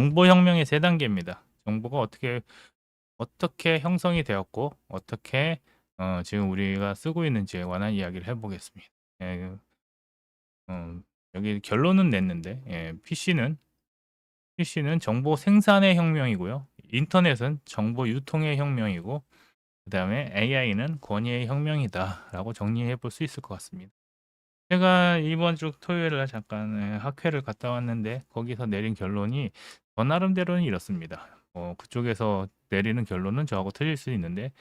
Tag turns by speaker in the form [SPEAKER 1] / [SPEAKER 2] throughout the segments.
[SPEAKER 1] 정보혁명의 세 단계입니다. 정보가 어떻게 형성이 되었고 어떻게 지금 우리가 쓰고 있는지에 관한 이야기를 해보겠습니다. 예, 여기 결론은 냈는데 PC는 정보 생산의 혁명이고요. 인터넷은 정보 유통의 혁명이고 그 다음에 AI는 권위의 혁명이다라고 정리해 볼 수 있을 것 같습니다. 제가 이번 주 토요일에 잠깐 학회를 갔다 왔는데 거기서 내린 결론이 저 나름대로는 이렇습니다. 그쪽에서 내리는 결론은 저하고 틀릴 수 있는데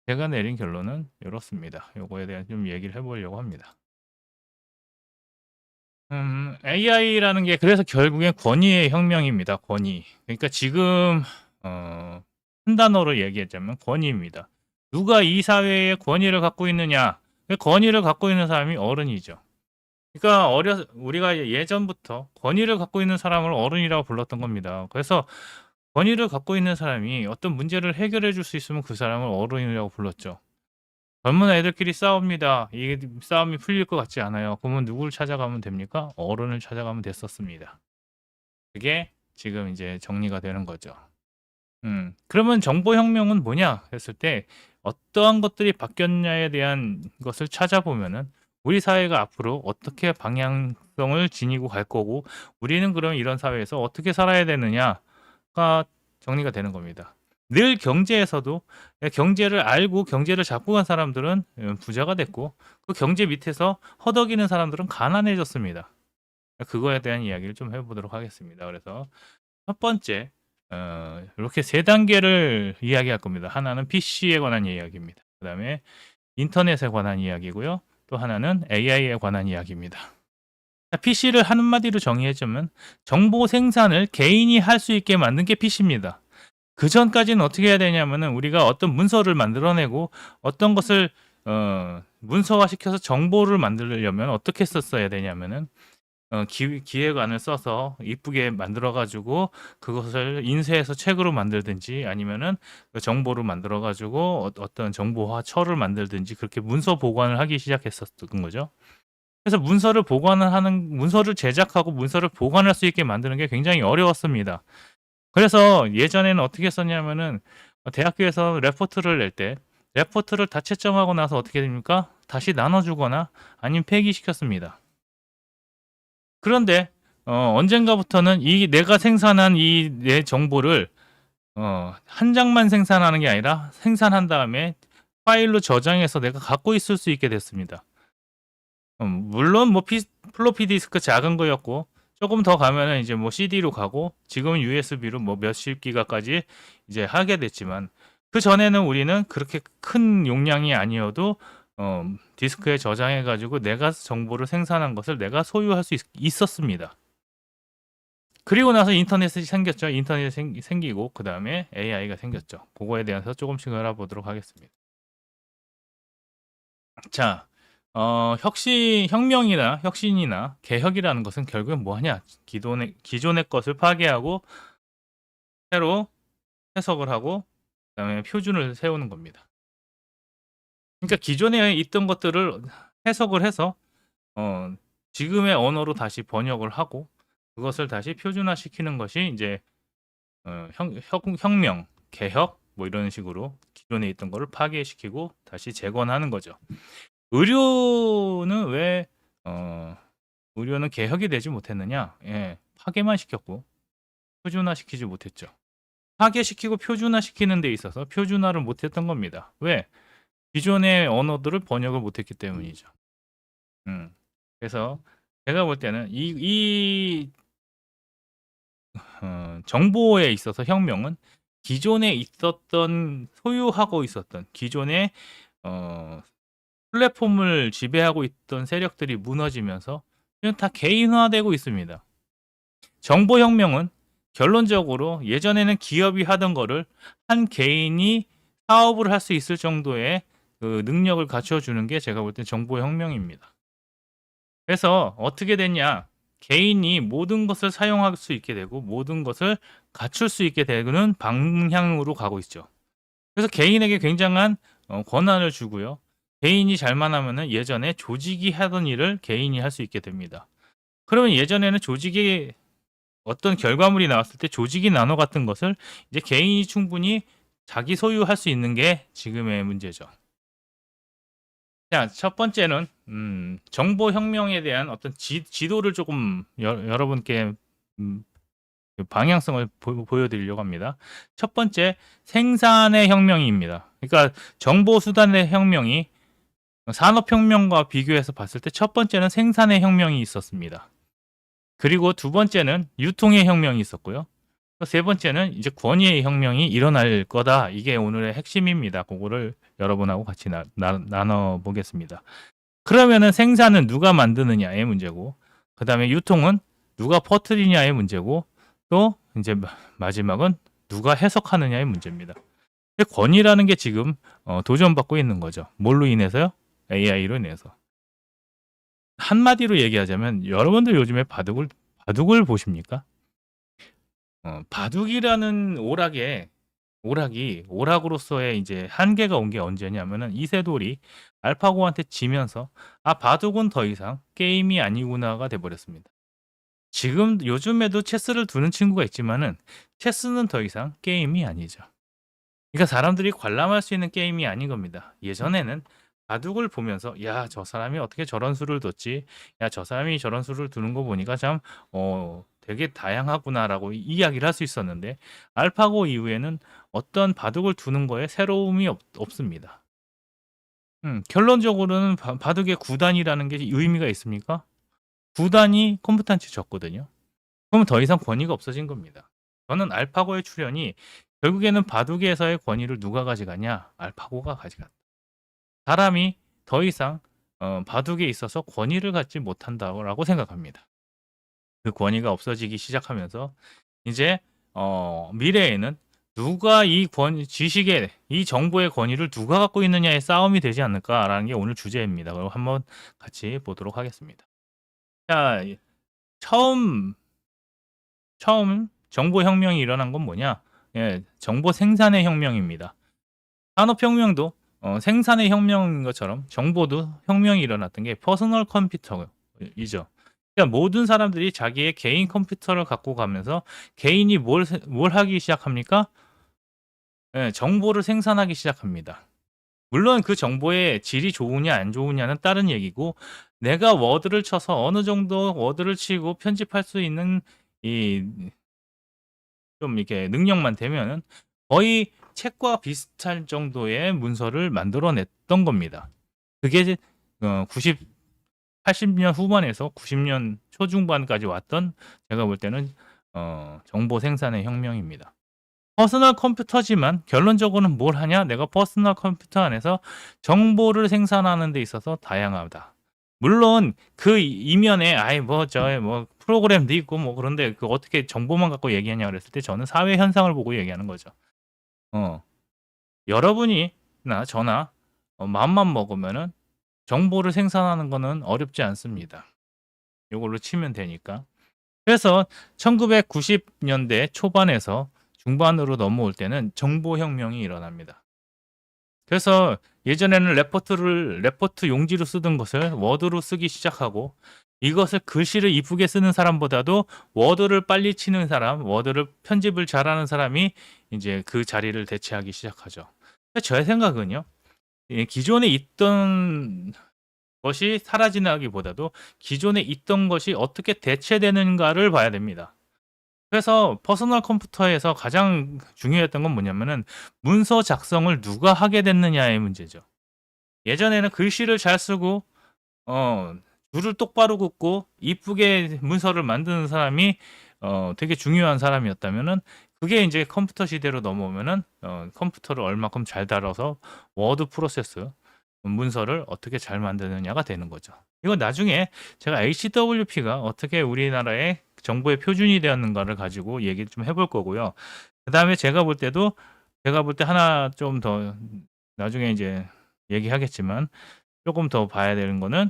[SPEAKER 1] 제가 내린 결론은 이렇습니다. 요거에 대한 좀 얘기를 해보려고 합니다. AI라는 게 그래서 결국엔 권위의 혁명입니다. 권위. 그러니까 지금 한 단어로 얘기하자면 권위입니다. 누가 이 사회에 권위를 갖고 있느냐? 그 권위를 갖고 있는 사람이 어른이죠. 그러니까 우리가 예전부터 권위를 갖고 있는 사람을 어른이라고 불렀던 겁니다. 그래서 권위를 갖고 있는 사람이 어떤 문제를 해결해 줄 수 있으면 그 사람을 어른이라고 불렀죠. 젊은 애들끼리 싸웁니다. 이 싸움이 풀릴 것 같지 않아요. 그러면 누구를 찾아가면 됩니까? 어른을 찾아가면 됐었습니다. 그게 지금 이제 정리가 되는 거죠. 그러면 정보혁명은 뭐냐 했을 때 어떠한 것들이 바뀌었냐에 대한 것을 찾아보면은 우리 사회가 앞으로 어떻게 방향성을 지니고 갈 거고 우리는 그럼 이런 사회에서 어떻게 살아야 되느냐가 정리가 되는 겁니다. 늘 경제에서도 경제를 알고 경제를 잡고 간 사람들은 부자가 됐고 그 경제 밑에서 허덕이는 사람들은 가난해졌습니다. 그거에 대한 이야기를 좀 해보도록 하겠습니다. 그래서 첫 번째 이렇게 세 단계를 이야기할 겁니다. 하나는 PC에 관한 이야기입니다. 그 다음에 인터넷에 관한 이야기고요. 또 하나는 AI에 관한 이야기입니다. PC를 한마디로 정의해주면 정보 생산을 개인이 할 수 있게 만든 게 PC입니다. 그 전까지는 어떻게 해야 되냐면은 우리가 어떤 문서를 만들어내고 어떤 것을 문서화시켜서 정보를 만들려면 어떻게 썼어야 되냐면은 기획안을 써서 이쁘게 만들어 가지고 그것을 인쇄해서 책으로 만들든지 아니면은 그 정보를 만들어 가지고 어떤 정보화처를 만들든지 그렇게 문서 보관을 하기 시작했었던 거죠. 그래서 문서를 제작하고 문서를 보관할 수 있게 만드는 게 굉장히 어려웠습니다. 그래서 예전에는 어떻게 했었냐면은 대학교에서 레포트를 낼 때 레포트를 다 채점하고 나서 어떻게 됩니까? 다시 나눠주거나 아니면 폐기시켰습니다. 그런데 언젠가부터는 이 내가 생산한 이 내 정보를 한 장만 생산하는 게 아니라 생산한 다음에 파일로 저장해서 내가 갖고 있을 수 있게 됐습니다. 물론 뭐 플로피 디스크 작은 거였고 조금 더 가면은 이제 뭐 CD로 가고 지금은 USB로 뭐 몇십 기가까지 이제 하게 됐지만 그 전에는 우리는 그렇게 큰 용량이 아니어도 디스크에 저장해 가지고 내가 정보를 생산한 것을 내가 소유할 수 있었습니다. 그리고 나서 인터넷이 생겼죠. 인터넷이 생기고 그 다음에 AI가 생겼죠. 그거에 대해서 조금씩 알아보도록 하겠습니다. 자, 혁신이나 개혁이라는 것은 결국엔 뭐하냐? 기존의 것을 파괴하고 새로 해석을 하고 그다음에 표준을 세우는 겁니다. 그러니까 기존에 있던 것들을 해석을 해서 지금의 언어로 다시 번역을 하고 그것을 다시 표준화시키는 것이 이제 혁명, 개혁 뭐 이런 식으로 기존에 있던 거를 파괴시키고 다시 재건하는 거죠. 의료는 왜 의료는 개혁이 되지 못했느냐? 예, 파괴만 시켰고 표준화시키지 못했죠. 파괴시키고 표준화시키는 데 있어서 표준화를 못했던 겁니다. 왜? 기존의 언어들을 번역을 못했기 때문이죠. 그래서 제가 볼 때는 이 정보에 있어서 혁명은 기존에 있었던 소유하고 있었던 기존의 플랫폼을 지배하고 있던 세력들이 무너지면서 그냥 다 개인화되고 있습니다. 정보혁명은 결론적으로 예전에는 기업이 하던 거를 한 개인이 사업을 할 수 있을 정도의 그 능력을 갖춰주는 게 제가 볼 때 정보혁명입니다. 그래서 어떻게 됐냐? 개인이 모든 것을 사용할 수 있게 되고 모든 것을 갖출 수 있게 되는 방향으로 가고 있죠. 그래서 개인에게 굉장한 권한을 주고요. 개인이 잘만 하면은 예전에 조직이 하던 일을 개인이 할 수 있게 됩니다. 그러면 예전에는 조직이 어떤 결과물이 나왔을 때 조직이 나눠 같은 것을 이제 개인이 충분히 자기 소유할 수 있는 게 지금의 문제죠. 자, 첫 번째는 정보 혁명에 대한 어떤 지도를 조금 여러분께 그 방향성을 보여드리려고 합니다. 첫 번째, 생산의 혁명입니다. 그러니까 정보 수단의 혁명이 산업혁명과 비교해서 봤을 때 첫 번째는 생산의 혁명이 있었습니다. 그리고 두 번째는 유통의 혁명이 있었고요. 세 번째는 이제 권위의 혁명이 일어날 거다. 이게 오늘의 핵심입니다. 그거를 여러분하고 같이 나눠 보겠습니다. 그러면은 생산은 누가 만드느냐의 문제고, 그 다음에 유통은 누가 퍼뜨리냐의 문제고, 또 이제 마지막은 누가 해석하느냐의 문제입니다. 권위라는 게 지금 도전받고 있는 거죠. 뭘로 인해서요? AI로 인해서. 한마디로 얘기하자면 여러분들 요즘에 바둑을 보십니까? 바둑이라는 오락으로서의 이제 한계가 온 게 언제냐면은 이세돌이 알파고한테 지면서 바둑은 더 이상 게임이 아니구나가 돼버렸습니다. 지금 요즘에도 체스를 두는 친구가 있지만은 체스는 더 이상 게임이 아니죠. 그러니까 사람들이 관람할 수 있는 게임이 아닌 겁니다. 예전에는 바둑을 보면서 야, 저 사람이 어떻게 저런 수를 뒀지? 야, 저 사람이 저런 수를 두는 거 보니까 참 되게 다양하구나라고 이야기를 할 수 있었는데 알파고 이후에는 어떤 바둑을 두는 거에 새로움이 없습니다. 결론적으로는 바둑의 구단이라는 게 의미가 있습니까? 구단이 컴퓨터한테 졌거든요. 그럼 더 이상 권위가 없어진 겁니다. 저는 알파고의 출현이 결국에는 바둑에서의 권위를 누가 가져가냐? 알파고가 가져갔다. 사람이 더 이상 바둑에 있어서 권위를 갖지 못한다고 생각합니다. 그 권위가 없어지기 시작하면서 이제 미래에는 누가 지식의 이 정보의 권위를 누가 갖고 있느냐의 싸움이 되지 않을까라는 게 오늘 주제입니다. 그럼 한번 같이 보도록 하겠습니다. 자, 처음 정보 혁명이 일어난 건 뭐냐? 예, 정보 생산의 혁명입니다. 산업혁명도 생산의 혁명인 것처럼 정보도 혁명이 일어났던 게 퍼스널 컴퓨터이죠. 그러니까 모든 사람들이 자기의 개인 컴퓨터를 갖고 가면서 개인이 뭘 하기 시작합니까? 예, 정보를 생산하기 시작합니다. 물론 그 정보의 질이 좋으냐 안 좋으냐는 다른 얘기고 내가 워드를 쳐서 어느 정도 워드를 치고 편집할 수 있는 좀 이렇게 능력만 되면은 거의 책과 비슷할 정도의 문서를 만들어냈던 겁니다. 그게 80년 후반에서 90년 초중반까지 왔던 제가 볼 때는 정보 생산의 혁명입니다. 퍼스널 컴퓨터지만 결론적으로는 뭘 하냐? 내가 퍼스널 컴퓨터 안에서 정보를 생산하는 데 있어서 다양하다. 물론 그 이면에 뭐 프로그램도 있고 뭐 그런데 그 어떻게 정보만 갖고 얘기하냐 그랬을 때 저는 사회 현상을 보고 얘기하는 거죠. 여러분이나 저나 마음만 먹으면은 정보를 생산하는 거는 어렵지 않습니다. 이걸로 치면 되니까. 그래서 1990년대 초반에서 중반으로 넘어올 때는 정보혁명이 일어납니다. 그래서 예전에는 레포트 용지로 쓰던 것을 워드로 쓰기 시작하고 이것을 글씨를 이쁘게 쓰는 사람보다도 워드를 빨리 치는 사람, 워드를 편집을 잘하는 사람이 이제 그 자리를 대체하기 시작하죠. 저의 생각은요. 기존에 있던 것이 사라지기보다도 기존에 있던 것이 어떻게 대체되는가를 봐야 됩니다. 그래서 퍼스널 컴퓨터에서 가장 중요했던 건 뭐냐면은 문서 작성을 누가 하게 됐느냐의 문제죠. 예전에는 글씨를 잘 쓰고 줄을 똑바로 긋고 이쁘게 문서를 만드는 사람이 되게 중요한 사람이었다면은 그게 이제 컴퓨터 시대로 넘어오면은 컴퓨터를 얼마큼 잘 다뤄서 워드 프로세스 문서를 어떻게 잘 만드느냐가 되는 거죠. 이건 나중에 제가 HWP가 어떻게 우리나라의 정보의 표준이 되었는가를 가지고 얘기를 좀 해볼 거고요. 그 다음에 제가 볼 때 하나 좀 더 나중에 이제 얘기하겠지만 조금 더 봐야 되는 거는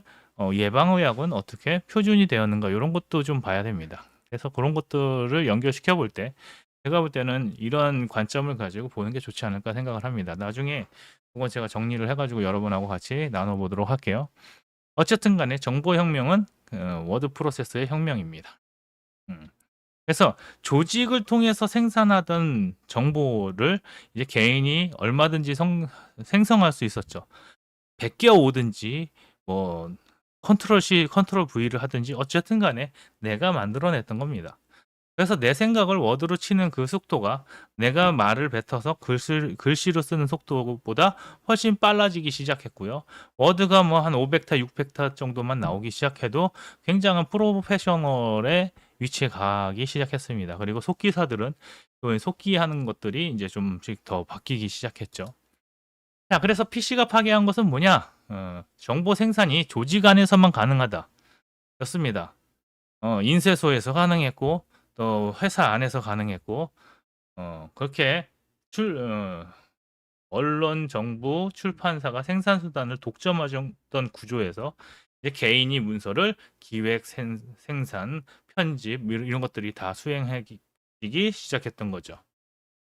[SPEAKER 1] 예방의학은 어떻게 표준이 되었는가 이런 것도 좀 봐야 됩니다. 그래서 그런 것들을 연결시켜 볼 때 제가 볼 때는 이런 관점을 가지고 보는 게 좋지 않을까 생각을 합니다. 나중에 그건 제가 정리를 해가지고 여러분하고 같이 나눠보도록 할게요. 어쨌든 간에 정보혁명은 워드 프로세스의 혁명입니다. 그래서 조직을 통해서 생산하던 정보를 이제 개인이 얼마든지 생성할 수 있었죠. 베껴 오든지 뭐 컨트롤 C, 컨트롤 V를 하든지 어쨌든 간에 내가 만들어냈던 겁니다. 그래서 내 생각을 워드로 치는 그 속도가 내가 말을 뱉어서 글씨로 쓰는 속도보다 훨씬 빨라지기 시작했고요. 워드가 뭐 한 500타, 600타 정도만 나오기 시작해도 굉장한 프로페셔널의 위치에 가기 시작했습니다. 그리고 속기사들은 속기하는 것들이 이제 좀씩 더 바뀌기 시작했죠. 자, 그래서 PC가 파괴한 것은 뭐냐? 정보 생산이 조직 안에서만 가능하다. 였습니다. 인쇄소에서 가능했고, 또 회사 안에서 가능했고, 그렇게 언론, 정부, 출판사가 생산 수단을 독점하던 구조에서 이제 개인이 문서를 기획, 생산, 편집 이런 것들이 다 수행하기 시작했던 거죠.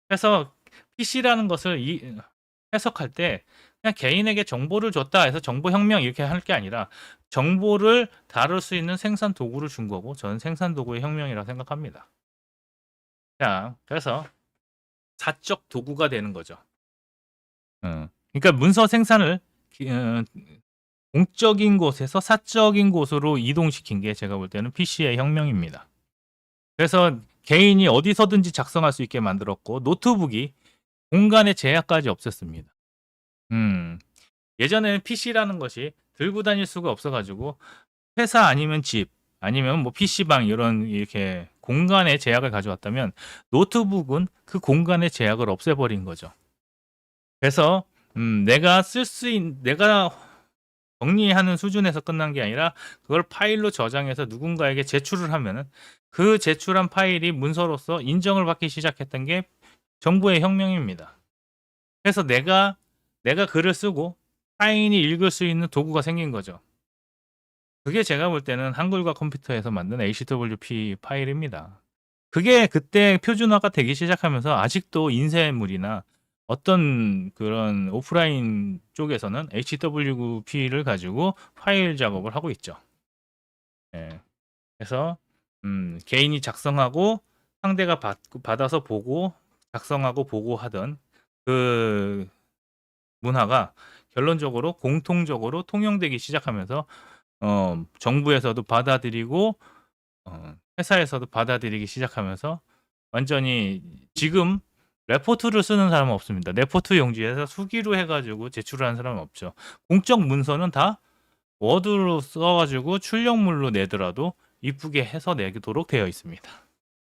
[SPEAKER 1] 그래서 PC라는 것을 해석할 때 그냥 개인에게 정보를 줬다 해서 정보혁명 이렇게 할 게 아니라 정보를 다룰 수 있는 생산 도구를 준 거고 저는 생산 도구의 혁명이라고 생각합니다. 자, 그래서 사적 도구가 되는 거죠. 그러니까 문서 생산을 공적인 곳에서 사적인 곳으로 이동시킨 게 제가 볼 때는 PC의 혁명입니다. 그래서 개인이 어디서든지 작성할 수 있게 만들었고 노트북이 공간의 제약까지 없앴습니다. 예전에는 PC라는 것이 들고 다닐 수가 없어가지고 회사 아니면 집 아니면 뭐 PC방 이런 이렇게 공간의 제약을 가져왔다면 노트북은 그 공간의 제약을 없애버린 거죠. 그래서 내가 내가 정리하는 수준에서 끝난 게 아니라 그걸 파일로 저장해서 누군가에게 제출을 하면은 그 제출한 파일이 문서로서 인정을 받기 시작했던 게 정부의 혁명입니다. 그래서 내가 글을 쓰고 타인이 읽을 수 있는 도구가 생긴 거죠. 그게 제가 볼 때는 한글과 컴퓨터에서 만든 HWP 파일입니다. 그게 그때 표준화가 되기 시작하면서 아직도 인쇄물이나 어떤 그런 오프라인 쪽에서는 HWP를 가지고 파일 작업을 하고 있죠. 예. 그래서 개인이 작성하고 상대가 받아서 보고 작성하고 보고 하던 그 문화가 결론적으로 공통적으로 통용되기 시작하면서 정부에서도 받아들이고 회사에서도 받아들이기 시작하면서 완전히 지금 레포트를 쓰는 사람은 없습니다. 레포트 용지에서 수기로 해가지고 제출하는 사람은 없죠. 공적 문서는 다 워드로 써가지고 출력물로 내더라도 이쁘게 해서 내도록 되어 있습니다.